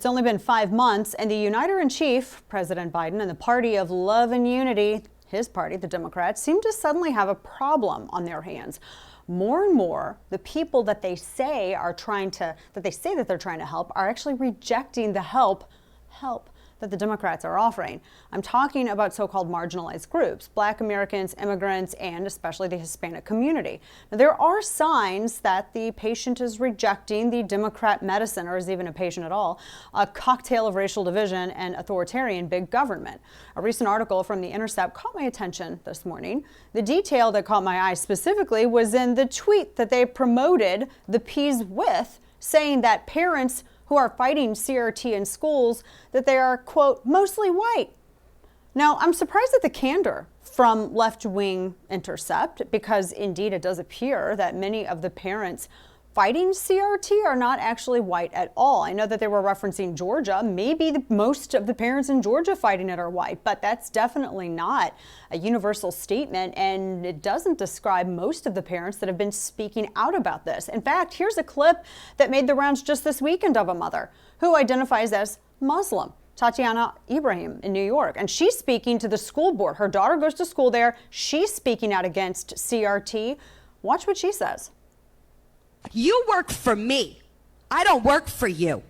It's only been 5 months, and the uniter-in-chief, President Biden, and the party of love and unity, his party, the Democrats, seem to suddenly have a problem on their hands. More and more, the people that they say are trying to, that they're trying to help, are actually rejecting the help that the Democrats are offering. I'm talking about so-called marginalized groups, Black Americans, immigrants, and especially the Hispanic community. Now, there are signs that the patient is rejecting the Democrat medicine, or is even a patient at all, a cocktail of racial division and authoritarian big government. A recent article from The Intercept caught my attention this morning. The detail that caught my eye specifically was in the tweet that they promoted the Peas with, saying that parents who are fighting CRT in schools, that they are, quote, mostly white. Now, I'm surprised at the candor from left-wing Intercept, because indeed it does appear that many of the parents fighting CRT are not actually white at all. I know that they were referencing Georgia. Maybe most of the parents in Georgia fighting it are white, but that's definitely not a universal statement, and it doesn't describe most of the parents that have been speaking out about this. In fact, here's a clip that made the rounds just this weekend of a mother who identifies as Muslim, Tatiana Ibrahim in New York, and she's speaking to the school board. Her daughter goes to school there. She's speaking out against CRT. Watch what she says. You work for me. I don't work for you.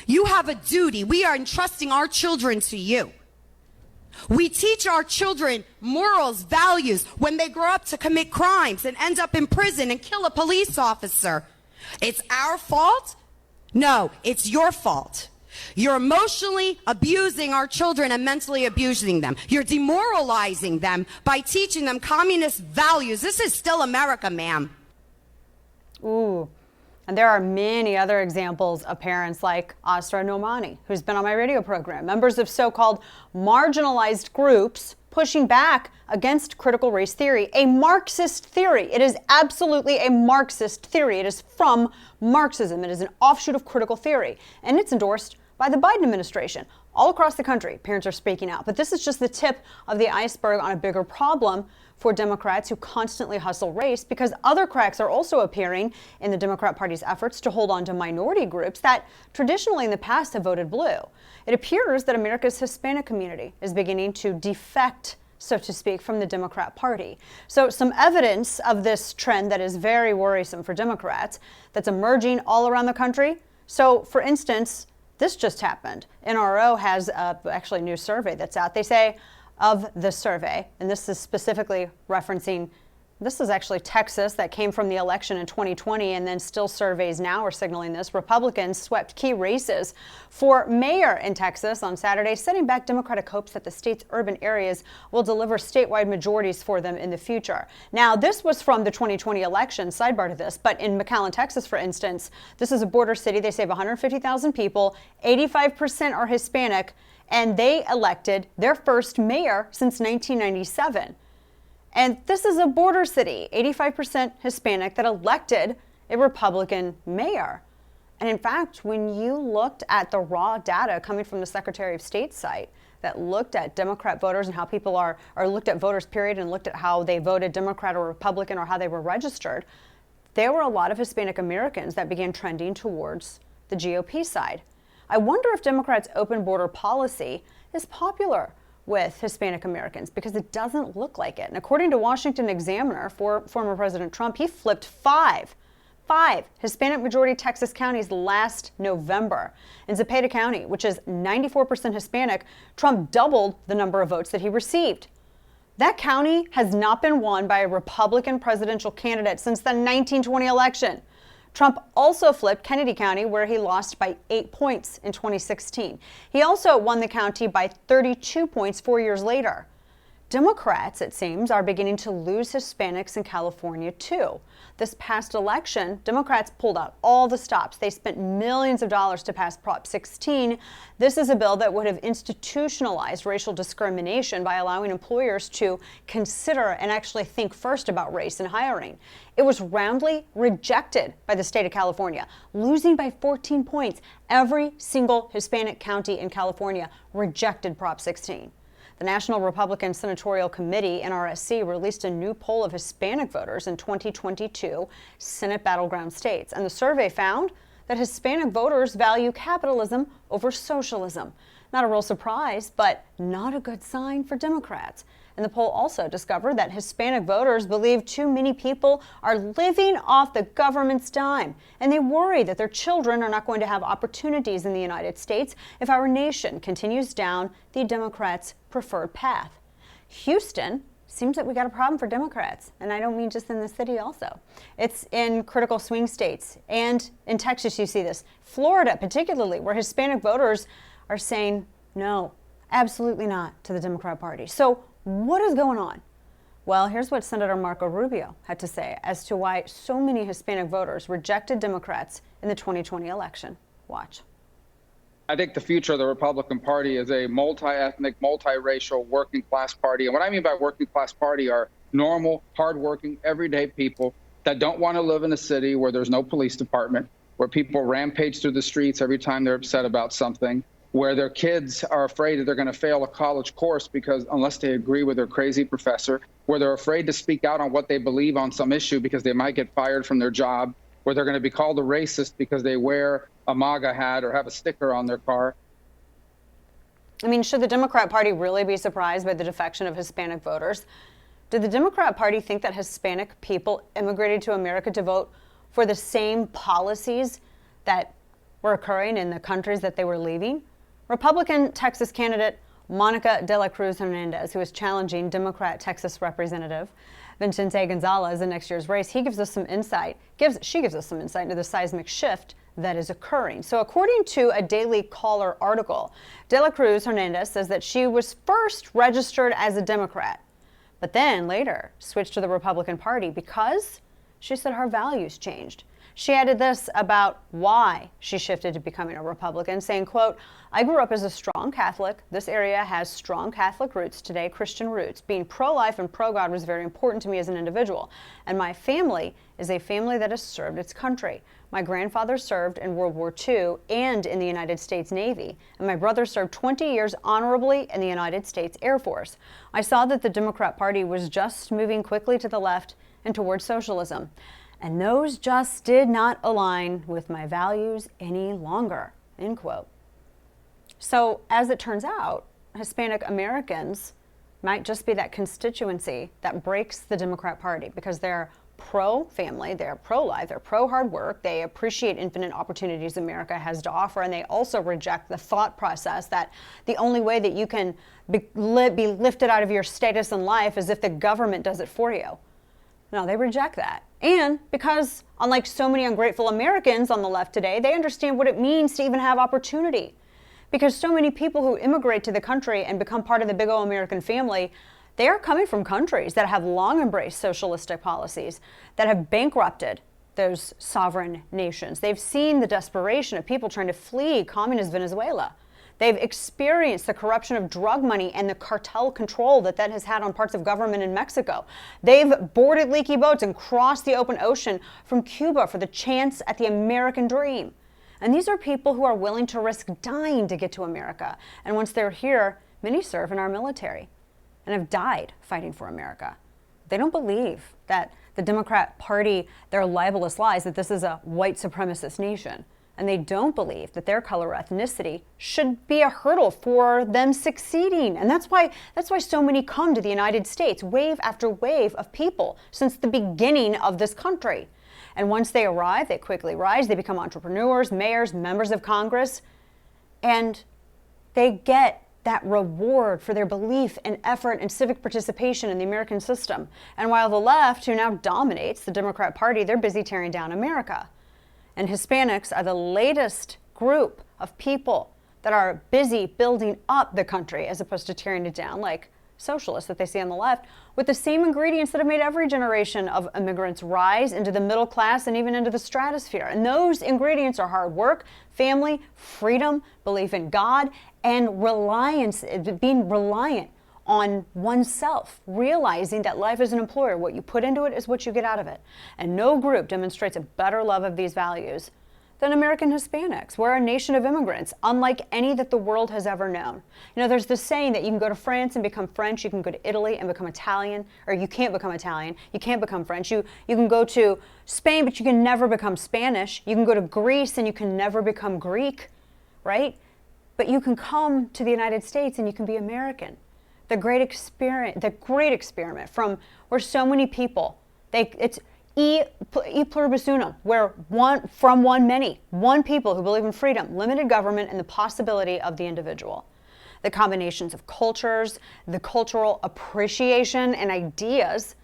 You have a duty. We are entrusting our children to you. We teach our children morals, values when they grow up to commit crimes and end up in prison and kill a police officer. It's our fault? No, it's your fault. You're emotionally abusing our children and mentally abusing them. You're demoralizing them by teaching them communist values. This is still America, ma'am. Ooh, and there are many other examples of parents like Asra Nomani, who's been on my radio program, members of so-called marginalized groups pushing back against critical race theory, a Marxist theory. It is absolutely a Marxist theory. It is from Marxism. It is an offshoot of critical theory, and it's endorsed by the Biden administration. All across the country, parents are speaking out. But this is just the tip of the iceberg on a bigger problem for Democrats who constantly hustle race, because other cracks are also appearing in the Democrat Party's efforts to hold on to minority groups that traditionally in the past have voted blue. It appears that America's Hispanic community is beginning to defect, so to speak, from the Democrat Party. So some evidence of this trend that is very worrisome for Democrats that's emerging all around the country. So, for instance, this just happened. NRO has actually a new survey that's out. They say of the survey, and this is specifically referencing, this is actually Texas that came from the election in 2020, and then still surveys now are signaling this. Republicans swept key races for mayor in Texas on Saturday, setting back Democratic hopes that the state's urban areas will deliver statewide majorities for them in the future. Now, this was from the 2020 election, sidebar to this, but in McAllen, Texas, for instance, this is a border city. They say 150,000 people, 85% are Hispanic, and they elected their first mayor since 1997. And this is a border city, 85% Hispanic, that elected a Republican mayor. And in fact, when you looked at the raw data coming from the Secretary of State's site that looked at Democrat voters and how people are, or looked at voters, period, and looked at how they voted Democrat or Republican or how they were registered, there were a lot of Hispanic Americans that began trending towards the GOP side. I wonder if Democrats' open border policy is popular with Hispanic Americans, because it doesn't look like it. And according to Washington Examiner, for former President Trump, he flipped five Hispanic-majority Texas counties last November. In Zepeda County, which is 94% Hispanic, Trump doubled the number of votes that he received. That county has not been won by a Republican presidential candidate since the 1920 election. Trump also flipped Kennedy County, where he lost by 8 points in 2016. He also won the county by 32 points 4 years later. Democrats, it seems, are beginning to lose Hispanics in California, too. This past election, Democrats pulled out all the stops. They spent millions of dollars to pass Prop 16. This is a bill that would have institutionalized racial discrimination by allowing employers to consider and actually think first about race in hiring. It was roundly rejected by the state of California, losing by 14 points. Every single Hispanic county in California rejected Prop 16. The National Republican Senatorial Committee, NRSC, released a new poll of Hispanic voters in 2022 Senate battleground states. And the survey found that Hispanic voters value capitalism over socialism. Not a real surprise, but not a good sign for Democrats. And the poll also discovered that Hispanic voters believe too many people are living off the government's dime, and they worry that their children are not going to have opportunities in the United States if our nation continues down the Democrats' preferred path. Houston seems that we got a problem for Democrats, and I don't mean just in the city also. It's in critical swing states, and in Texas you see this. Florida particularly, where Hispanic voters are saying no, absolutely not to the Democrat Party. So what is going on? Well, here's what Senator Marco Rubio had to say as to why so many Hispanic voters rejected Democrats in the 2020 election. Watch. I think the future of the Republican Party is a multi-ethnic, multiracial, working class party. And what I mean by working class party are normal, hardworking, everyday people that don't want to live in a city where there's no police department, where people rampage through the streets every time they're upset about something, where their kids are afraid that they're going to fail a college course because unless they agree with their crazy professor, where they're afraid to speak out on what they believe on some issue because they might get fired from their job, where they're going to be called a racist because they wear a MAGA hat or have a sticker on their car. I mean, should the Democrat Party really be surprised by the defection of Hispanic voters? Did the Democrat Party think that Hispanic people immigrated to America to vote for the same policies that were occurring in the countries that they were leaving? Republican Texas candidate Monica De La Cruz Hernandez, who is challenging Democrat Texas Representative Vicente Gonzalez in next year's race, she gives us some insight into the seismic shift that is occurring. So according to a Daily Caller article, De La Cruz Hernandez says that she was first registered as a Democrat, but then later switched to the Republican Party because she said her values changed. She added this about why she shifted to becoming a Republican, saying, quote, "I grew up as a strong Catholic. This area has strong Catholic roots today, Christian roots. Being pro-life and pro-God was very important to me as an individual. And my family is a family that has served its country. My grandfather served in World War II and in the United States Navy, and my brother served 20 years honorably in the United States Air Force. I saw that the Democrat Party was just moving quickly to the left and towards socialism. And those just did not align with my values any longer," end quote. So as it turns out, Hispanic Americans might just be that constituency that breaks the Democrat Party because they're pro-family, they're pro-life, they're pro-hard work, they appreciate infinite opportunities America has to offer, and they also reject the thought process that the only way that you can be lifted out of your status in life is if the government does it for you. No, they reject that. And because, unlike so many ungrateful Americans on the left today, they understand what it means to even have opportunity. Because so many people who immigrate to the country and become part of the big O American family, they are coming from countries that have long embraced socialistic policies, that have bankrupted those sovereign nations. They've seen the desperation of people trying to flee communist Venezuela. They've experienced the corruption of drug money and the cartel control that has had on parts of government in Mexico. They've boarded leaky boats and crossed the open ocean from Cuba for the chance at the American dream. And these are people who are willing to risk dying to get to America. And once they're here, many serve in our military and have died fighting for America. They don't believe that the Democrat Party, their libelous lies, that this is a white supremacist nation. And they don't believe that their color or ethnicity should be a hurdle for them succeeding. And that's why so many come to the United States, wave after wave of people since the beginning of this country. And once they arrive, they quickly rise. They become entrepreneurs, mayors, members of Congress, and they get that reward for their belief and effort and civic participation in the American system. And while the left, who now dominates the Democrat Party, they're busy tearing down America. And Hispanics are the latest group of people that are busy building up the country as opposed to tearing it down like socialists that they see on the left, with the same ingredients that have made every generation of immigrants rise into the middle class and even into the stratosphere. And those ingredients are hard work, family, freedom, belief in God, and reliance, being reliant on oneself, realizing that life is an employer. What you put into it is what you get out of it. And no group demonstrates a better love of these values than American Hispanics. We're a nation of immigrants, unlike any that the world has ever known. You know, there's this saying that you can go to France and become French, you can go to Italy and become Italian, or you can't become Italian, you can't become French. You can go to Spain, but you can never become Spanish. You can go to Greece and you can never become Greek, right? But you can come to the United States and you can be American. The great experiment from where so many people, it's e pluribus unum, where one people who believe in freedom, limited government, and the possibility of the individual. The combinations of cultures, the cultural appreciation and ideas,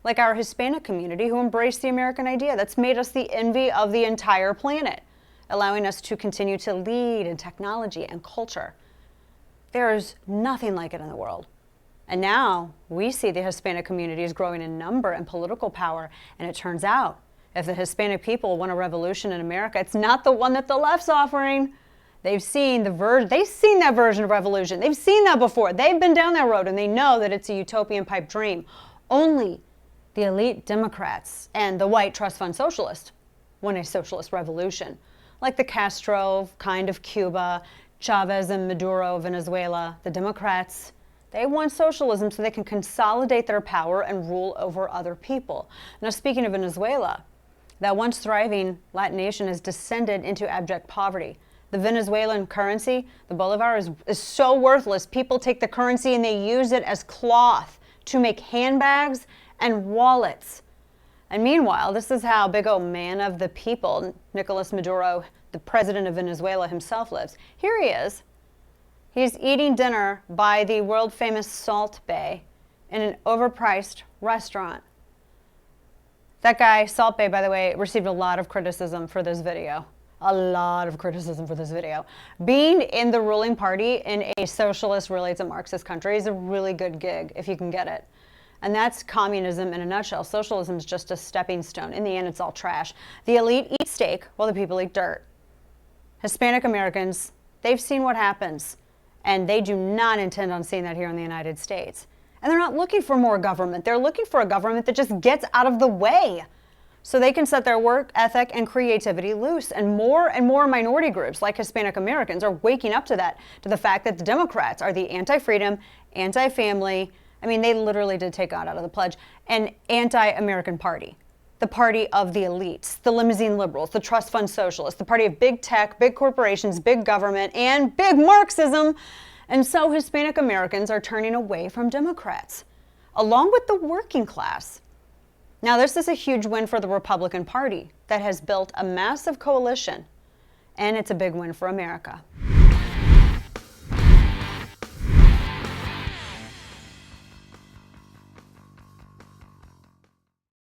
like our Hispanic community who embrace the American idea. That's made us the envy of the entire planet, allowing us to continue to lead in technology and culture. There is nothing like it in the world. And now we see the Hispanic community is growing in number and political power. And it turns out, if the Hispanic people want a revolution in America, it's not the one that the left's offering. They've seen that version of revolution. They've seen that before. They've been down that road and they know that it's a utopian pipe dream. Only the elite Democrats and the white trust fund socialists want a socialist revolution, like the Castro kind of Cuba, Chavez and Maduro of Venezuela. The Democrats, they want socialism so they can consolidate their power and rule over other people. Now, speaking of Venezuela, that once thriving Latin nation has descended into abject poverty. The Venezuelan currency, the bolivar, is so worthless. People take the currency and they use it as cloth to make handbags and wallets. And meanwhile, this is how big old man of the people, Nicolas Maduro, the president of Venezuela himself, lives. Here he is. He's eating dinner by the world-famous Salt Bay in an overpriced restaurant. That guy, Salt Bay, by the way, received a lot of criticism for this video. A lot of criticism for this video. Being in the ruling party in a socialist, really it's a Marxist country, is a really good gig if you can get it. And that's communism in a nutshell. Socialism is just a stepping stone. In the end, it's all trash. The elite eat steak while the people eat dirt. Hispanic Americans, they've seen what happens. And they do not intend on seeing that here in the United States. And they're not looking for more government. They're looking for a government that just gets out of the way so they can set their work ethic and creativity loose. And more minority groups like Hispanic Americans are waking up to that, to the fact that the Democrats are the anti-freedom, anti-family, I mean, they literally did take God out of the pledge, an anti-American party. The party of the elites, the limousine liberals, the trust fund socialists, the party of big tech, big corporations, big government, and big Marxism. And so Hispanic Americans are turning away from Democrats, along with the working class. Now, this is a huge win for the Republican Party that has built a massive coalition, and it's a big win for America.